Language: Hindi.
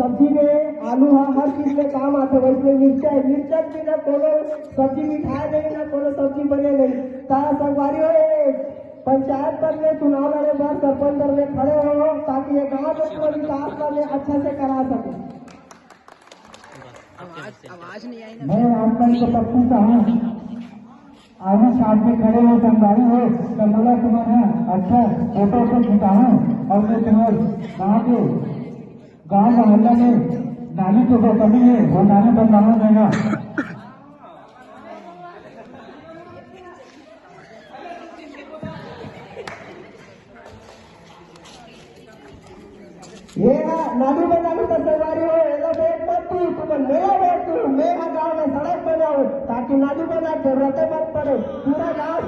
सब्जी में आलू हर चीज में काम आते, वैसे मिर्चा है, मिर्चा बिना कोनो सब्जी मिठाई नहीं ना कोनो सब्जी बने नहीं। तारा संगवारी हो पंचायत पर में चुनाव लड़े बार सरपंच दर में खड़े हो ताकि ये गाँव में पूरा विकास करने अच्छा से करा सके। आवाज नहीं आई। मैं आपका एक पक्षी का हूँ, आगे साथ में खड़े हो संगवारी हो कमला तुम्हारा अच्छा फोटो से खिंचाऊं और मैं तुम्हारे गाँव मोहल्ला में नाली की जो कमी है वो नाली बनवाना देगा। ये नाली बनाने का तैयारी हो एला बेट मत तुम मेरा बेट तू मैं गाँव में सड़क बनाओ ताकि नाली बना जरूरतें मत पड़े पूरा गाँव